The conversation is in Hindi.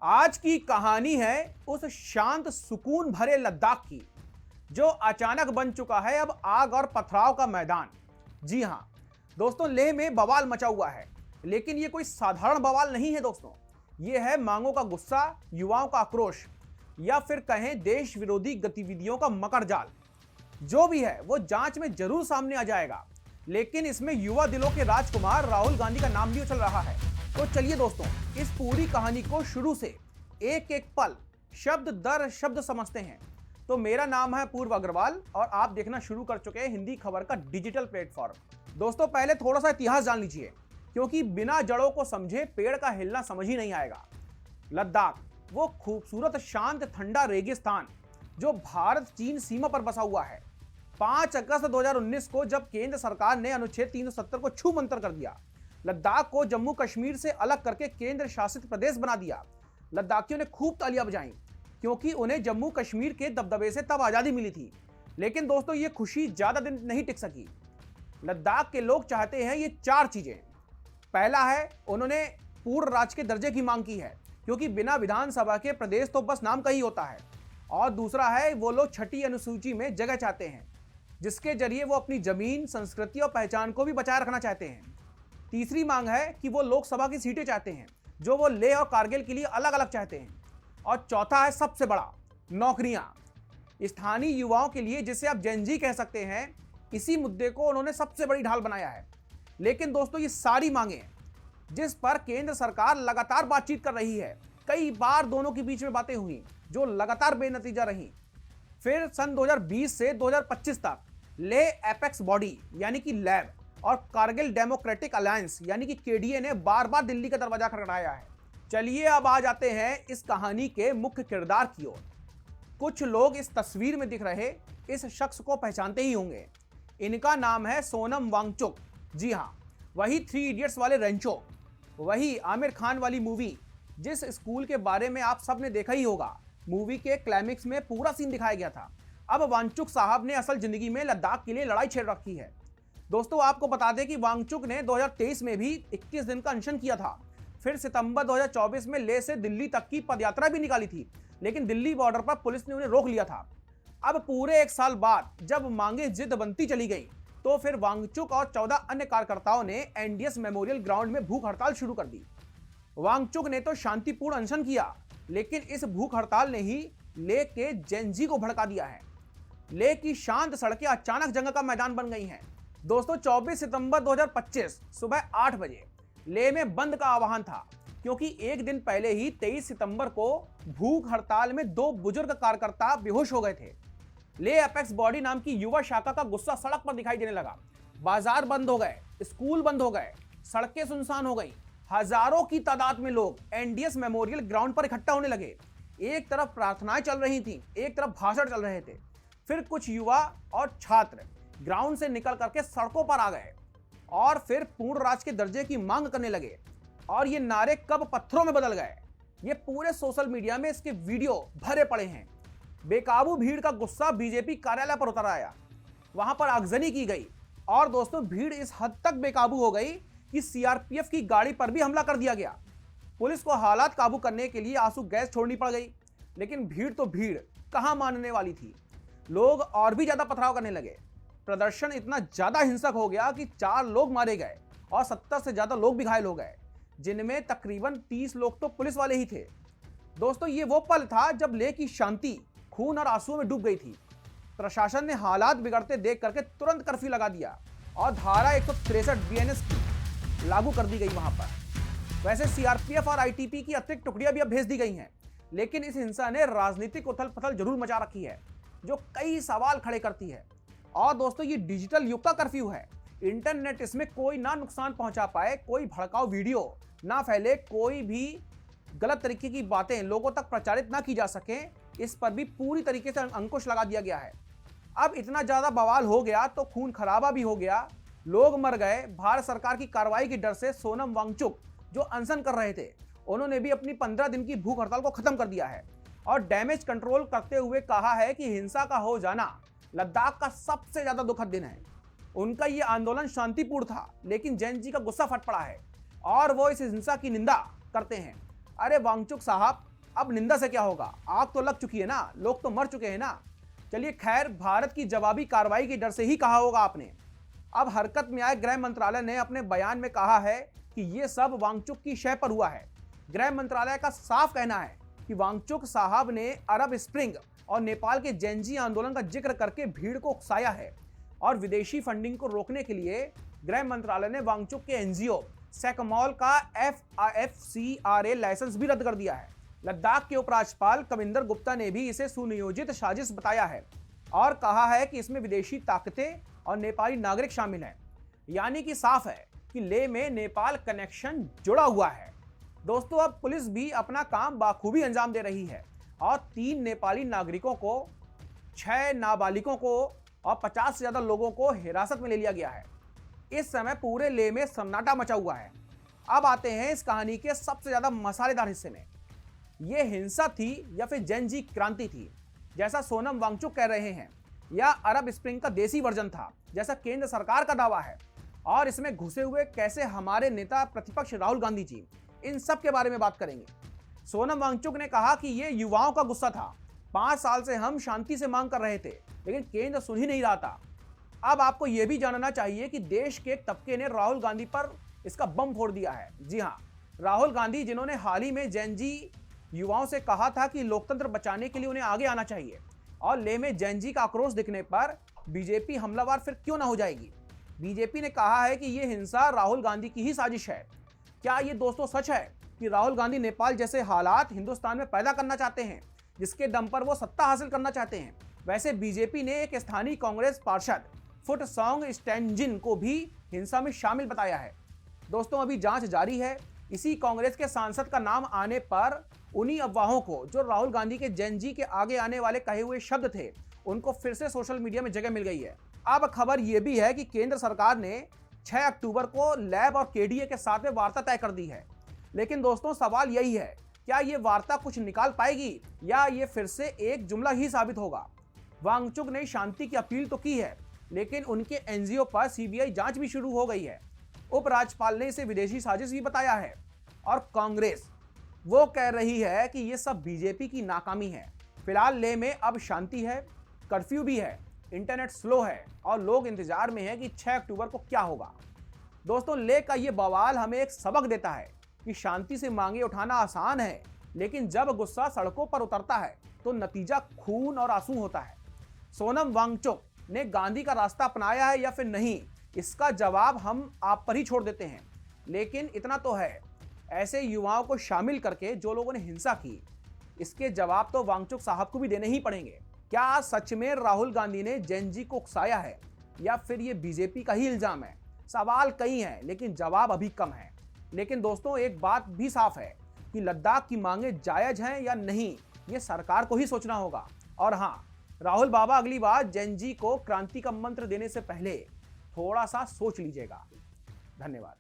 आज की कहानी है उस शांत सुकून भरे लद्दाख की जो अचानक बन चुका है अब आग और पथराव का मैदान। जी हां दोस्तों, लेह में बवाल मचा हुआ है, लेकिन ये कोई साधारण बवाल नहीं है दोस्तों। ये है मांगों का गुस्सा, युवाओं का आक्रोश, या फिर कहें देश विरोधी गतिविधियों का मकर जाल। जो भी है वो जांच में जरूर सामने आ जाएगा, लेकिन इसमें युवा दिलों के राजकुमार राहुल गांधी का नाम भी उछल रहा है। तो चलिए दोस्तों, इस पूरी कहानी को शुरू से एक एक पल, शब्द दर शब्द समझते हैं। तो मेरा नाम है पूर्व अग्रवाल और आप देखना शुरू कर चुके हैं हिंदी खबर का डिजिटल प्लेटफॉर्म। दोस्तों पहले थोड़ा सा इतिहास जान लीजिए, क्योंकि बिना जड़ों को समझे पेड़ का हिलना समझ ही नहीं आएगा। लद्दाख वो खूबसूरत शांत ठंडा रेगिस्तान जो भारत चीन सीमा पर बसा हुआ है। 5 अगस्त 2019 को जब केंद्र सरकार ने अनुच्छेद 370 को छू मंतर कर दिया, लद्दाख को जम्मू कश्मीर से अलग करके केंद्र शासित प्रदेश बना दिया, लद्दाखियों ने खूब तालियां बजाई, क्योंकि उन्हें जम्मू कश्मीर के दबदबे से तब आजादी मिली थी। लेकिन दोस्तों ये खुशी ज्यादा दिन नहीं टिक सकी। लद्दाख के लोग चाहते हैं ये 4 चीजें। पहला है, उन्होंने पूर्ण राज्य के दर्जे की मांग की है, क्योंकि बिना विधानसभा के प्रदेश तो बस नाम का ही होता है। और दूसरा है, वो लोग छठी अनुसूची में जगह चाहते हैं, जिसके जरिए वो अपनी जमीन, संस्कृति और पहचान को भी बचाए रखना चाहते हैं। तीसरी मांग है कि वो लोकसभा की सीटें चाहते हैं, जो वो लेह और कारगिल के लिए अलग अलग चाहते हैं। और चौथा है सबसे बड़ा, नौकरियां स्थानीय युवाओं के लिए, जिसे आप जेनजी कह सकते हैं। इसी मुद्दे को उन्होंने सबसे बड़ी ढाल बनाया है। लेकिन दोस्तों ये सारी मांगें जिस पर केंद्र सरकार लगातार बातचीत कर रही है, कई बार दोनों के बीच में बातें हुई जो लगातार बेनतीजा रही। फिर सन 2020 से 2025 तक लेह एपेक्स बॉडी यानी कि लैब और कारगिल डेमोक्रेटिक अलायंस यानी कि केडीए ने बार बार दिल्ली का दरवाजा खटखटाया है। चलिए अब आ जाते हैं इस कहानी के मुख्य किरदार की ओर। कुछ लोग इस तस्वीर में दिख रहे इस शख्स को पहचानते ही होंगे। इनका नाम है सोनम वांगचुक। जी हाँ, वही 3 इडियट्स वाले रेंचो, वही आमिर खान वाली मूवी जिस स्कूल के बारे में आप सबने देखा ही होगा। मूवी के क्लाइमेक्स में पूरा सीन दिखाया गया था। अब वांगचुक साहब ने असल जिंदगी में लद्दाख के लिए लड़ाई छेड़ रखी है। दोस्तों आपको बता दें कि वांगचुक ने 2023 में भी 21 दिन का अनशन किया था। फिर सितंबर 2024 में लेह से दिल्ली तक की पदयात्रा भी निकाली थी, लेकिन दिल्ली बॉर्डर पर पुलिस ने उन्हें रोक लिया था। अब पूरे 1 साल बाद जब मांगे जिद बनती चली गई, तो फिर वांगचुक और 14 अन्य कार्यकर्ताओं ने एनडीएस मेमोरियल ग्राउंड में भूख हड़ताल शुरू कर दी। वांगचुक ने तो शांतिपूर्ण अनशन किया, लेकिन इस भूख हड़ताल ने ही लेह के जेनजी को भड़का दिया है। लेह की शांत सड़कें अचानक जंग का मैदान बन गई हैं। दोस्तों 24 सितंबर 2025 सुबह 8 बजे लेह में बंद का आह्वान था, क्योंकि एक दिन पहले ही 23 सितंबर को भूख हड़ताल में 2 बुजुर्ग कार्यकर्ता बेहोश हो गए थे। लेह एपेक्स बॉडी नाम की युवा शाखा का गुस्सा सड़क पर दिखाई देने लगा। बाजार बंद हो गए, स्कूल बंद हो गए, सड़कें सुनसान हो गई। हजारों की तादाद में लोग एनडीएस मेमोरियल ग्राउंड पर इकट्ठा होने लगे। एक तरफ प्रार्थनाएं चल रही थी, एक तरफ भाषण चल रहे थे। फिर कुछ युवा और छात्र ग्राउंड से निकल करके सड़कों पर आ गए और फिर पूर्ण राज्य के दर्जे की मांग करने लगे। और ये नारे कब पत्थरों में बदल गए, ये पूरे सोशल मीडिया में इसके वीडियो भरे पड़े हैं। बेकाबू भीड़ का गुस्सा बीजेपी कार्यालय पर उतर आया, वहां पर आगजनी की गई। और दोस्तों भीड़ इस हद तक बेकाबू हो गई कि सीआरपीएफ की गाड़ी पर भी हमला कर दिया गया। पुलिस को हालात काबू करने के लिए आंसू गैस छोड़नी पड़ गई, लेकिन भीड़ तो भीड़ कहां मानने वाली थी। लोग और भी ज्यादा पथराव करने लगे। प्रदर्शन इतना ज्यादा हिंसक हो गया कि 4 लोग मारे गए और 70 से ज्यादा लोग भी घायल हो गए, जिनमें तकरीबन 30 लोग तो पुलिस वाले ही थे। दोस्तों ये वो पल था जब लेह की शांति खून और आंसुओं में डूब गई थी। प्रशासन ने हालात बिगड़ते देख करके तुरंत कर्फ्यू लगा दिया और धारा 163 बीएनएस की लागू कर दी गई वहां पर। वैसे सीआरपीएफ और आईटीपी की अतिरिक्त टुकड़ियां भी अब भेज दी गई हैं, लेकिन इस हिंसा ने राजनीतिक उथल पुथल जरूर मचा रखी है, जो कई सवाल खड़े करती है। और दोस्तों ये डिजिटल युग का कर्फ्यू है। इंटरनेट इसमें कोई ना नुकसान पहुंचा पाए, कोई भड़काऊ वीडियो ना फैले, कोई भी गलत तरीके की बातें लोगों तक प्रचारित ना की जा सके, इस पर भी पूरी तरीके से अंकुश लगा दिया गया है। अब इतना ज्यादा बवाल हो गया तो खून खराबा भी हो गया, लोग मर गए। भारत सरकार की कार्रवाई के डर से सोनम वांगचुक जो अनशन कर रहे थे, उन्होंने भी अपनी 15 दिन की भूख हड़ताल को खत्म कर दिया है और डैमेज कंट्रोल करते हुए कहा है कि हिंसा का हो जाना लद्दाख का सबसे ज्यादा दुखद दिन है। उनका यह आंदोलन शांतिपूर्ण था, लेकिन जैन जी का गुस्सा फट पड़ा है और वो इस हिंसा की निंदा करते हैं। अरे वांगचुक साहब, अब निंदा से क्या होगा, आग तो लग चुकी है ना, लोग तो मर चुके हैं ना। चलिए खैर, भारत की जवाबी कार्रवाई के डर से ही कहा होगा आपने। अब हरकत में आए गृह मंत्रालय ने अपने बयान में कहा है कि यह सब वांगचुक की शय पर हुआ है। गृह मंत्रालय का साफ कहना है कि वांगचुक साहब ने अरब स्प्रिंग और नेपाल के जेनजी आंदोलन का जिक्र करके भीड़ को उकसाया है और विदेशी फंडिंग को रोकने के लिए गृह मंत्रालय ने वांगचुक के एनजीओ सैकमॉल का FCRA लाइसेंस भी रद्द कर दिया है। लद्दाख के उपराज्यपाल कविंदर गुप्ता ने भी इसे सुनियोजित साजिश बताया है और कहा है कि इसमें विदेशी ताकतें और नेपाली नागरिक शामिल हैं। यानी कि साफ है कि लेह में नेपाल कनेक्शन जुड़ा हुआ है। दोस्तों, अब पुलिस भी अपना काम बाखूबी अंजाम दे रही है और 3 नेपाली नागरिकों को, 6 नाबालिगों को और 50 से ज्यादा लोगों को हिरासत में ले लिया गया है। इस समय पूरे लेह में सन्नाटा मचा हुआ है। अब आते हैं इस कहानी के सबसे ज्यादा मसालेदार हिस्से में। यह हिंसा थी या फिर जेनजी क्रांति थी, जैसा सोनम वांगचुक कह रहे हैं, या अरब स्प्रिंग का देसी वर्जन था, जैसा केंद्र सरकार का दावा है, और इसमें घुसे हुए कैसे हमारे नेता प्रतिपक्ष राहुल गांधी जी, इन सब के बारे में बात करेंगे। सोनम वांगचुक ने कहा कि यह युवाओं का गुस्सा था। 5 साल से हम शांति से मांग कर रहे थे, लेकिन केंद्र सुन ही नहीं रहा था। अब आपको यह भी जानना चाहिए कि देश के एक तबके ने राहुल गांधी पर इसका बम फोड़ दिया है। जी हां, राहुल गांधी, जिन्होंने हाल ही में जेनजी युवाओं से कहा था कि लोकतंत्र बचाने के लिए उन्हें आगे आना चाहिए, और लेह में जेनजी का आक्रोश दिखने पर बीजेपी हमलावर फिर क्यों ना हो जाएगी। बीजेपी ने कहा है कि यह हिंसा राहुल गांधी की ही साजिश है। क्या ये दोस्तों सच है कि राहुल गांधी नेपाल जैसे हालात हिंदुस्तान में पैदा करना चाहते हैं, जिसके दम पर वो सत्ता हासिल करना चाहते हैं? वैसे बीजेपी ने एक स्थानीय कांग्रेस पार्षद फुटसोंग स्टेंजिन को भी हिंसा में शामिल बताया है। दोस्तों, अभी जांच जारी है। इसी कांग्रेस के सांसद का नाम आने पर उन्हीं अफवाहों को, जो राहुल गांधी के जेनजी के आगे आने वाले कहे हुए शब्द थे, उनको फिर से सोशल मीडिया में जगह मिल गई है। अब खबर यह भी है कि केंद्र सरकार ने 6 अक्टूबर को लैब और केडीए के साथ में वार्ता तय कर दी है। लेकिन दोस्तों, सवाल यही है, क्या ये वार्ता कुछ निकाल पाएगी या ये फिर से एक जुमला ही साबित होगा? वांगचुक ने शांति की अपील तो की है, लेकिन उनके एनजीओ पर सीबीआई जांच भी शुरू हो गई है। उपराज्यपाल ने इसे विदेशी साजिश भी बताया है, और कांग्रेस वो कह रही है कि ये सब बीजेपी की नाकामी है। फिलहाल लेह में अब शांति है, कर्फ्यू भी है, इंटरनेट स्लो है और लोग इंतजार में हैं कि 6 अक्टूबर को क्या होगा। दोस्तों, लेह का ये बवाल हमें एक सबक देता है कि शांति से मांगे उठाना आसान है, लेकिन जब गुस्सा सड़कों पर उतरता है तो नतीजा खून और आंसू होता है। सोनम वांगचुक ने गांधी का रास्ता अपनाया है या फिर नहीं, इसका जवाब हम आप पर ही छोड़ देते हैं। लेकिन इतना तो है, ऐसे युवाओं को शामिल करके जो लोगों ने हिंसा की, इसके जवाब तो वांगचुक साहब को भी देने ही पड़ेंगे। क्या सच में राहुल गांधी ने जेनजी को उकसाया है या फिर ये बीजेपी का ही इल्जाम है? सवाल कई हैं, लेकिन जवाब अभी कम है। लेकिन दोस्तों, एक बात भी साफ है कि लद्दाख की मांगे जायज हैं या नहीं, ये सरकार को ही सोचना होगा। और हाँ, राहुल बाबा, अगली बार जेनजी को क्रांति का मंत्र देने से पहले थोड़ा सा सोच लीजिएगा। धन्यवाद।